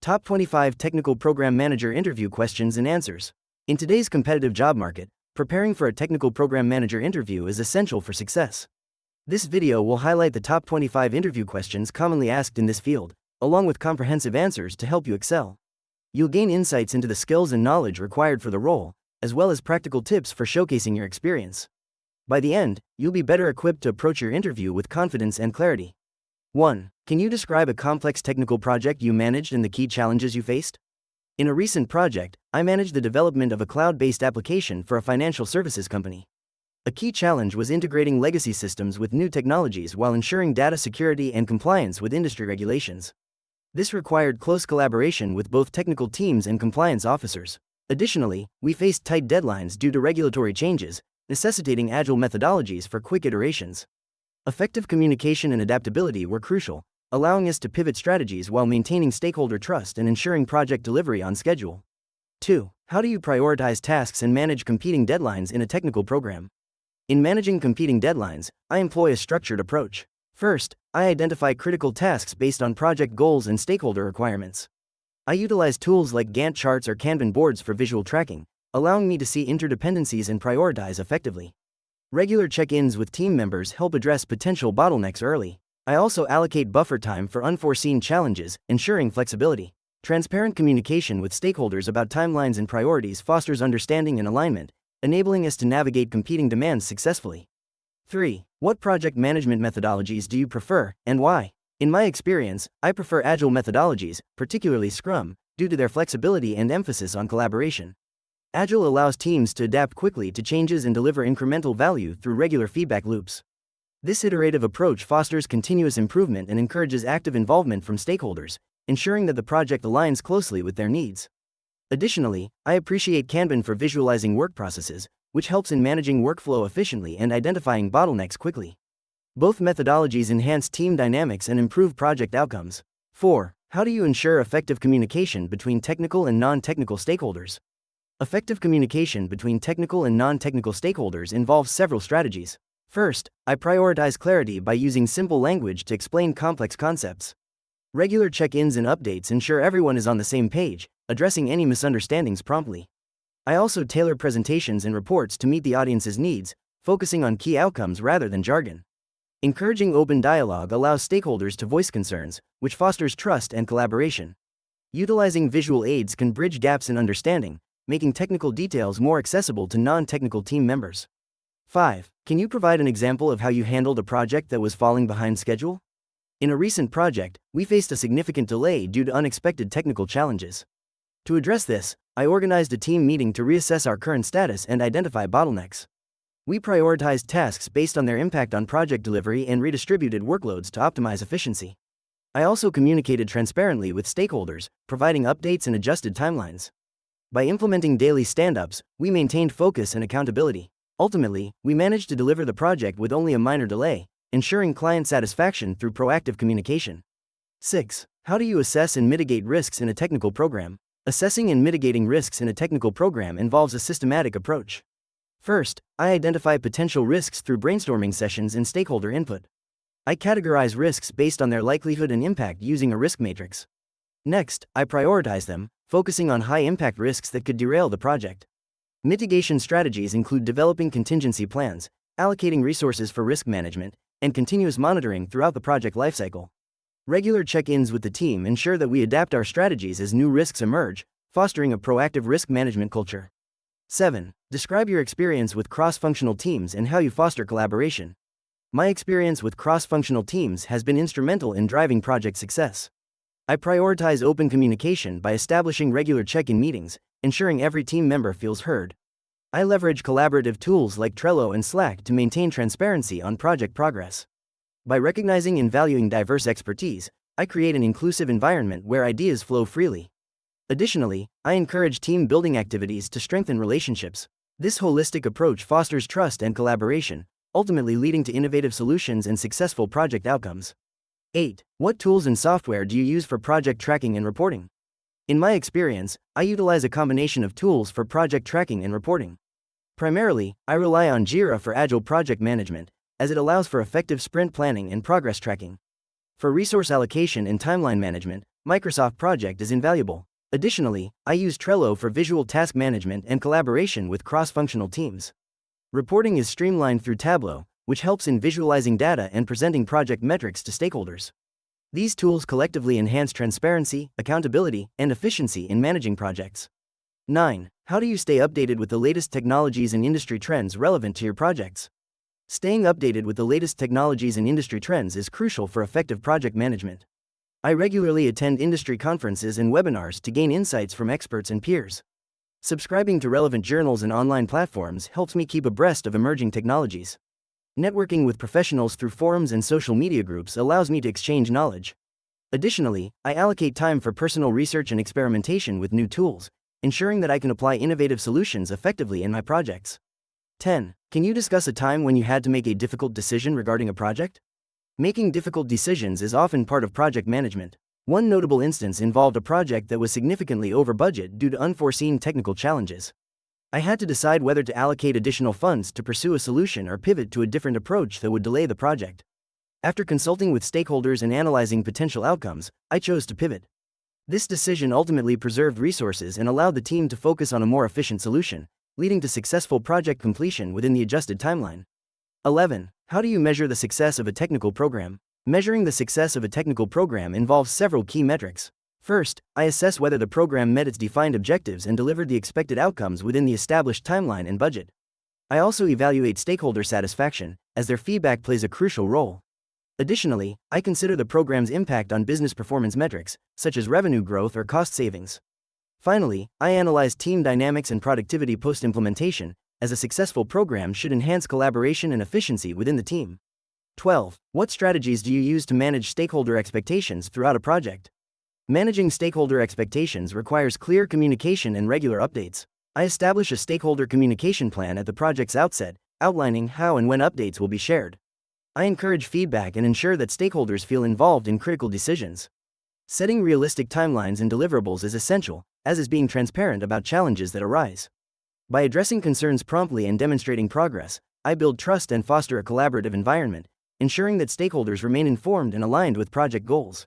Top 25 Technical Program Manager Interview Questions and Answers. In today's competitive job market, preparing for a technical program manager interview is essential for success. This video will highlight the top 25 interview questions commonly asked in this field, along with comprehensive answers to help you excel. You'll gain insights into the skills and knowledge required for the role, as well as practical tips for showcasing your experience. By the end, you'll be better equipped to approach your interview with confidence and clarity. 1. Can you describe a complex technical project you managed and the key challenges you faced? In a recent project, I managed the development of a cloud-based application for a financial services company. A key challenge was integrating legacy systems with new technologies while ensuring data security and compliance with industry regulations. This required close collaboration with both technical teams and compliance officers. Additionally, we faced tight deadlines due to regulatory changes, necessitating agile methodologies for quick iterations. Effective communication and adaptability were crucial, allowing us to pivot strategies while maintaining stakeholder trust and ensuring project delivery on schedule. 2. How do you prioritize tasks and manage competing deadlines in a technical program? In managing competing deadlines, I employ a structured approach. First, I identify critical tasks based on project goals and stakeholder requirements. I utilize tools like Gantt charts or Kanban boards for visual tracking, allowing me to see interdependencies and prioritize effectively. Regular check-ins with team members help address potential bottlenecks early. I also allocate buffer time for unforeseen challenges, ensuring flexibility. Transparent communication with stakeholders about timelines and priorities fosters understanding and alignment, enabling us to navigate competing demands successfully. 3. What project management methodologies do you prefer, and why? In my experience, I prefer agile methodologies, particularly Scrum, due to their flexibility and emphasis on collaboration. Agile allows teams to adapt quickly to changes and deliver incremental value through regular feedback loops. This iterative approach fosters continuous improvement and encourages active involvement from stakeholders, ensuring that the project aligns closely with their needs. Additionally, I appreciate Kanban for visualizing work processes, which helps in managing workflow efficiently and identifying bottlenecks quickly. Both methodologies enhance team dynamics and improve project outcomes. 4. How do you ensure effective communication between technical and non-technical stakeholders? Effective communication between technical and non-technical stakeholders involves several strategies. First, I prioritize clarity by using simple language to explain complex concepts. Regular check-ins and updates ensure everyone is on the same page, addressing any misunderstandings promptly. I also tailor presentations and reports to meet the audience's needs, focusing on key outcomes rather than jargon. Encouraging open dialogue allows stakeholders to voice concerns, which fosters trust and collaboration. Utilizing visual aids can bridge gaps in understanding, making technical details more accessible to non-technical team members. 5. Can you provide an example of how you handled a project that was falling behind schedule? In a recent project, we faced a significant delay due to unexpected technical challenges. To address this, I organized a team meeting to reassess our current status and identify bottlenecks. We prioritized tasks based on their impact on project delivery and redistributed workloads to optimize efficiency. I also communicated transparently with stakeholders, providing updates and adjusted timelines. By implementing daily stand-ups, we maintained focus and accountability. Ultimately, we managed to deliver the project with only a minor delay, ensuring client satisfaction through proactive communication. 6. How do you assess and mitigate risks in a technical program? Assessing and mitigating risks in a technical program involves a systematic approach. First, I identify potential risks through brainstorming sessions and stakeholder input. I categorize risks based on their likelihood and impact using a risk matrix. Next, I prioritize them, focusing on high-impact risks that could derail the project. Mitigation strategies include developing contingency plans, allocating resources for risk management, and continuous monitoring throughout the project lifecycle. Regular check-ins with the team ensure that we adapt our strategies as new risks emerge, fostering a proactive risk management culture. 7. Describe your experience with cross-functional teams and how you foster collaboration. My experience with cross-functional teams has been instrumental in driving project success. I prioritize open communication by establishing regular check-in meetings, ensuring every team member feels heard. I leverage collaborative tools like Trello and Slack to maintain transparency on project progress. By recognizing and valuing diverse expertise, I create an inclusive environment where ideas flow freely. Additionally, I encourage team-building activities to strengthen relationships. This holistic approach fosters trust and collaboration, ultimately leading to innovative solutions and successful project outcomes. 8. What tools and software do you use for project tracking and reporting? In my experience, I utilize a combination of tools for project tracking and reporting. Primarily, I rely on Jira for agile project management, as it allows for effective sprint planning and progress tracking. For resource allocation and timeline management, Microsoft Project is invaluable. Additionally, I use Trello for visual task management and collaboration with cross-functional teams. Reporting is streamlined through Tableau, which helps in visualizing data and presenting project metrics to stakeholders. These tools collectively enhance transparency, accountability, and efficiency in managing projects. 9. How do you stay updated with the latest technologies and industry trends relevant to your projects? Staying updated with the latest technologies and industry trends is crucial for effective project management. I regularly attend industry conferences and webinars to gain insights from experts and peers. Subscribing to relevant journals and online platforms helps me keep abreast of emerging technologies. Networking with professionals through forums and social media groups allows me to exchange knowledge. Additionally, I allocate time for personal research and experimentation with new tools, ensuring that I can apply innovative solutions effectively in my projects. 10. Can you discuss a time when you had to make a difficult decision regarding a project? Making difficult decisions is often part of project management. One notable instance involved a project that was significantly over budget due to unforeseen technical challenges. I had to decide whether to allocate additional funds to pursue a solution or pivot to a different approach that would delay the project. After consulting with stakeholders and analyzing potential outcomes, I chose to pivot. This decision ultimately preserved resources and allowed the team to focus on a more efficient solution, leading to successful project completion within the adjusted timeline. 11. How do you measure the success of a technical program? Measuring the success of a technical program involves several key metrics. First, I assess whether the program met its defined objectives and delivered the expected outcomes within the established timeline and budget. I also evaluate stakeholder satisfaction, as their feedback plays a crucial role. Additionally, I consider the program's impact on business performance metrics, such as revenue growth or cost savings. Finally, I analyze team dynamics and productivity post-implementation, as a successful program should enhance collaboration and efficiency within the team. 12. What strategies do you use to manage stakeholder expectations throughout a project? Managing stakeholder expectations requires clear communication and regular updates. I establish a stakeholder communication plan at the project's outset, outlining how and when updates will be shared. I encourage feedback and ensure that stakeholders feel involved in critical decisions. Setting realistic timelines and deliverables is essential, as is being transparent about challenges that arise. By addressing concerns promptly and demonstrating progress, I build trust and foster a collaborative environment, ensuring that stakeholders remain informed and aligned with project goals.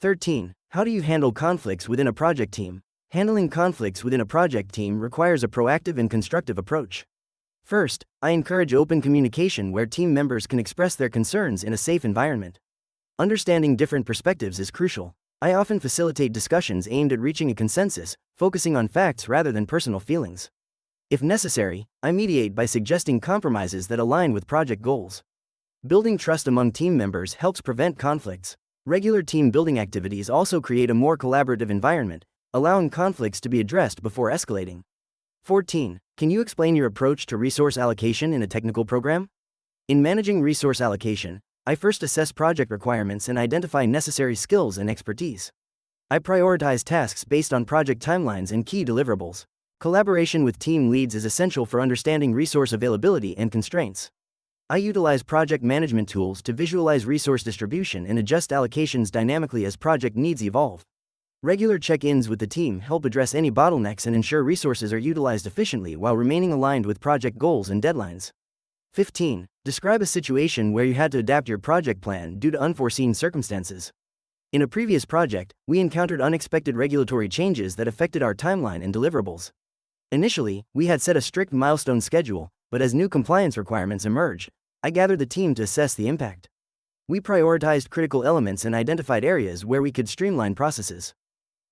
13. How do you handle conflicts within a project team? Handling conflicts within a project team requires a proactive and constructive approach. First, I encourage open communication where team members can express their concerns in a safe environment. Understanding different perspectives is crucial. I often facilitate discussions aimed at reaching a consensus, focusing on facts rather than personal feelings. If necessary, I mediate by suggesting compromises that align with project goals. Building trust among team members helps prevent conflicts. Regular team building activities also create a more collaborative environment, allowing conflicts to be addressed before escalating. 14. Can you explain your approach to resource allocation in a technical program? In managing resource allocation, I first assess project requirements and identify necessary skills and expertise. I prioritize tasks based on project timelines and key deliverables. Collaboration with team leads is essential for understanding resource availability and constraints. I utilize project management tools to visualize resource distribution and adjust allocations dynamically as project needs evolve. Regular check-ins with the team help address any bottlenecks and ensure resources are utilized efficiently while remaining aligned with project goals and deadlines. 15. Describe a situation where you had to adapt your project plan due to unforeseen circumstances. In a previous project, we encountered unexpected regulatory changes that affected our timeline and deliverables. Initially, we had set a strict milestone schedule, but as new compliance requirements emerged, I gathered the team to assess the impact. We prioritized critical elements and identified areas where we could streamline processes.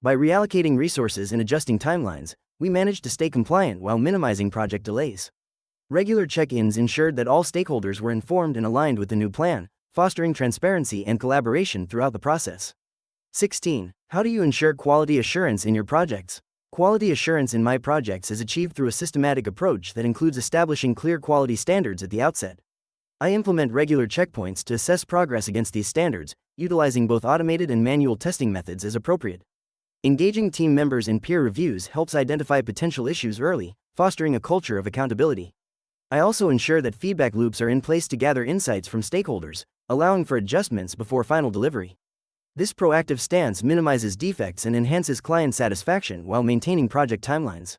By reallocating resources and adjusting timelines, we managed to stay compliant while minimizing project delays. Regular check-ins ensured that all stakeholders were informed and aligned with the new plan, fostering transparency and collaboration throughout the process. 16. How do you ensure quality assurance in your projects? Quality assurance in my projects is achieved through a systematic approach that includes establishing clear quality standards at the outset. I implement regular checkpoints to assess progress against these standards, utilizing both automated and manual testing methods as appropriate. Engaging team members in peer reviews helps identify potential issues early, fostering a culture of accountability. I also ensure that feedback loops are in place to gather insights from stakeholders, allowing for adjustments before final delivery. This proactive stance minimizes defects and enhances client satisfaction while maintaining project timelines.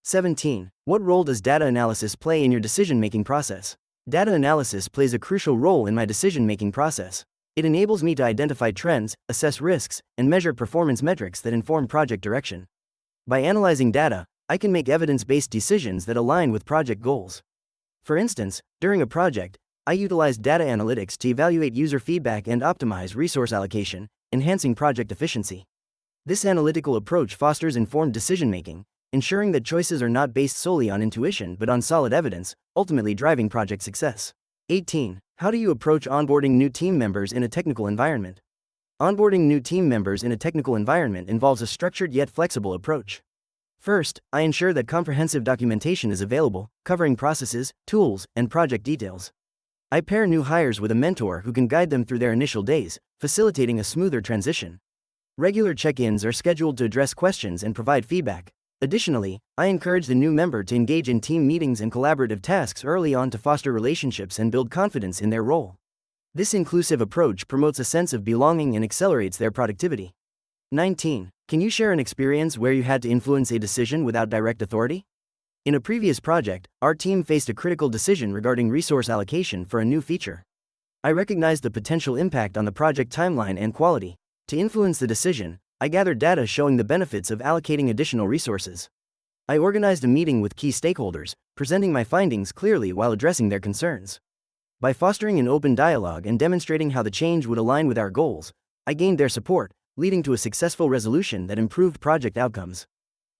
17. What role does data analysis play in your decision-making process? Data analysis plays a crucial role in my decision-making process. It enables me to identify trends, assess risks, and measure performance metrics that inform project direction. By analyzing data, I can make evidence-based decisions that align with project goals. For instance, during a project, I utilized data analytics to evaluate user feedback and optimize resource allocation, enhancing project efficiency. This analytical approach fosters informed decision-making, ensuring that choices are not based solely on intuition but on solid evidence, ultimately driving project success. 18. How do you approach onboarding new team members in a technical environment? Onboarding new team members in a technical environment involves a structured yet flexible approach. First, I ensure that comprehensive documentation is available, covering processes, tools, and project details. I pair new hires with a mentor who can guide them through their initial days, facilitating a smoother transition. Regular check-ins are scheduled to address questions and provide feedback. Additionally, I encourage the new member to engage in team meetings and collaborative tasks early on to foster relationships and build confidence in their role. This inclusive approach promotes a sense of belonging and accelerates their productivity. 19. Can you share an experience where you had to influence a decision without direct authority? In a previous project, our team faced a critical decision regarding resource allocation for a new feature. I recognized the potential impact on the project timeline and quality. To influence the decision, I gathered data showing the benefits of allocating additional resources. I organized a meeting with key stakeholders, presenting my findings clearly while addressing their concerns. By fostering an open dialogue and demonstrating how the change would align with our goals, I gained their support, leading to a successful resolution that improved project outcomes.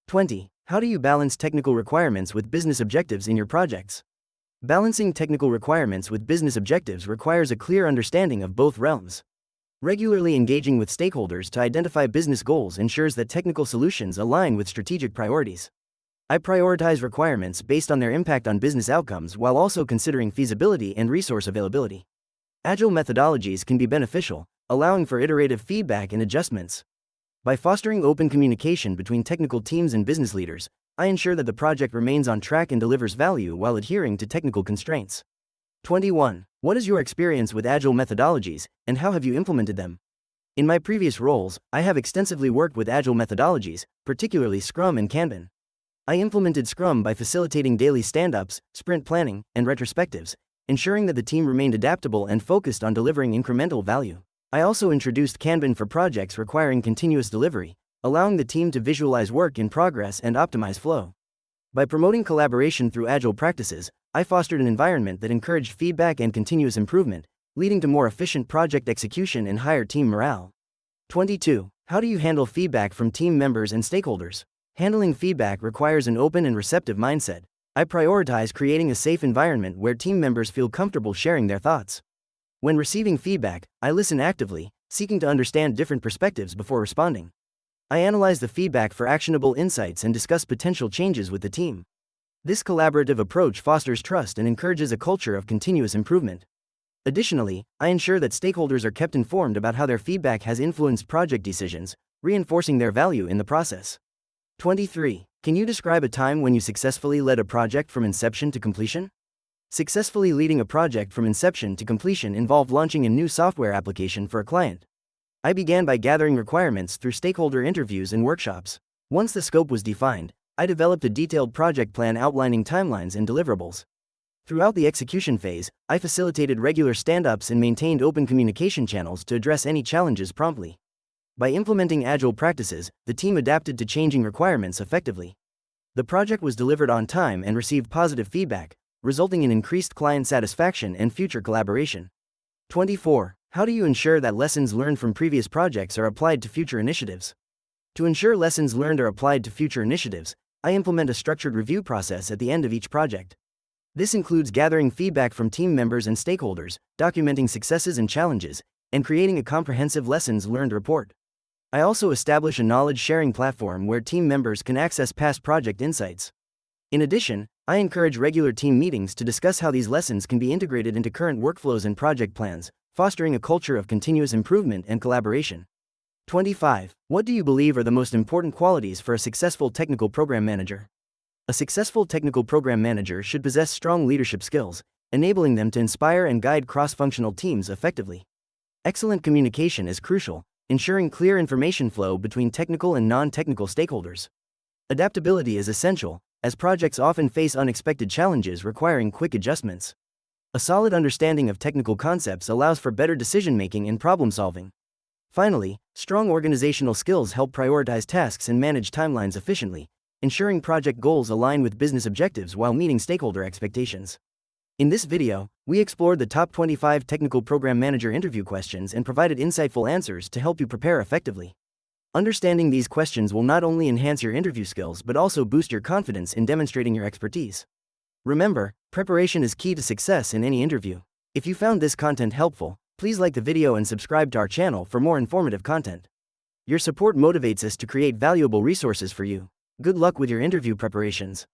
20. How do you balance technical requirements with business objectives in your projects? Balancing technical requirements with business objectives requires a clear understanding of both realms. Regularly engaging with stakeholders to identify business goals ensures that technical solutions align with strategic priorities. I prioritize requirements based on their impact on business outcomes while also considering feasibility and resource availability. Agile methodologies can be beneficial, allowing for iterative feedback and adjustments. By fostering open communication between technical teams and business leaders, I ensure that the project remains on track and delivers value while adhering to technical constraints. 21. What is your experience with Agile methodologies, and how have you implemented them? In my previous roles, I have extensively worked with Agile methodologies, particularly Scrum and Kanban. I implemented Scrum by facilitating daily stand-ups, sprint planning, and retrospectives, ensuring that the team remained adaptable and focused on delivering incremental value. I also introduced Kanban for projects requiring continuous delivery, allowing the team to visualize work in progress and optimize flow. By promoting collaboration through Agile practices, I fostered an environment that encouraged feedback and continuous improvement, leading to more efficient project execution and higher team morale. 22. How do you handle feedback from team members and stakeholders? Handling feedback requires an open and receptive mindset. I prioritize creating a safe environment where team members feel comfortable sharing their thoughts. When receiving feedback, I listen actively, seeking to understand different perspectives before responding. I analyze the feedback for actionable insights and discuss potential changes with the team. This collaborative approach fosters trust and encourages a culture of continuous improvement. Additionally, I ensure that stakeholders are kept informed about how their feedback has influenced project decisions, reinforcing their value in the process. 23. Can you describe a time when you successfully led a project from inception to completion? Successfully leading a project from inception to completion involved launching a new software application for a client. I began by gathering requirements through stakeholder interviews and workshops. Once the scope was defined, I developed a detailed project plan outlining timelines and deliverables. Throughout the execution phase, I facilitated regular stand-ups and maintained open communication channels to address any challenges promptly. By implementing Agile practices, the team adapted to changing requirements effectively. The project was delivered on time and received positive feedback, resulting in increased client satisfaction and future collaboration. 24. How do you ensure that lessons learned from previous projects are applied to future initiatives? To ensure lessons learned are applied to future initiatives, I implement a structured review process at the end of each project. This includes gathering feedback from team members and stakeholders, documenting successes and challenges, and creating a comprehensive lessons learned report. I also establish a knowledge-sharing platform where team members can access past project insights. In addition, I encourage regular team meetings to discuss how these lessons can be integrated into current workflows and project plans, fostering a culture of continuous improvement and collaboration. 25. What do you believe are the most important qualities for a successful technical program manager? A successful technical program manager should possess strong leadership skills, enabling them to inspire and guide cross-functional teams effectively. Excellent communication is crucial, ensuring clear information flow between technical and non-technical stakeholders. Adaptability is essential, as projects often face unexpected challenges requiring quick adjustments. A solid understanding of technical concepts allows for better decision-making and problem-solving. Finally, strong organizational skills help prioritize tasks and manage timelines efficiently, ensuring project goals align with business objectives while meeting stakeholder expectations. In this video, we explored the top 25 technical program manager interview questions and provided insightful answers to help you prepare effectively. Understanding these questions will not only enhance your interview skills but also boost your confidence in demonstrating your expertise. Remember, preparation is key to success in any interview. If you found this content helpful, please like the video and subscribe to our channel for more informative content. Your support motivates us to create valuable resources for you. Good luck with your interview preparations.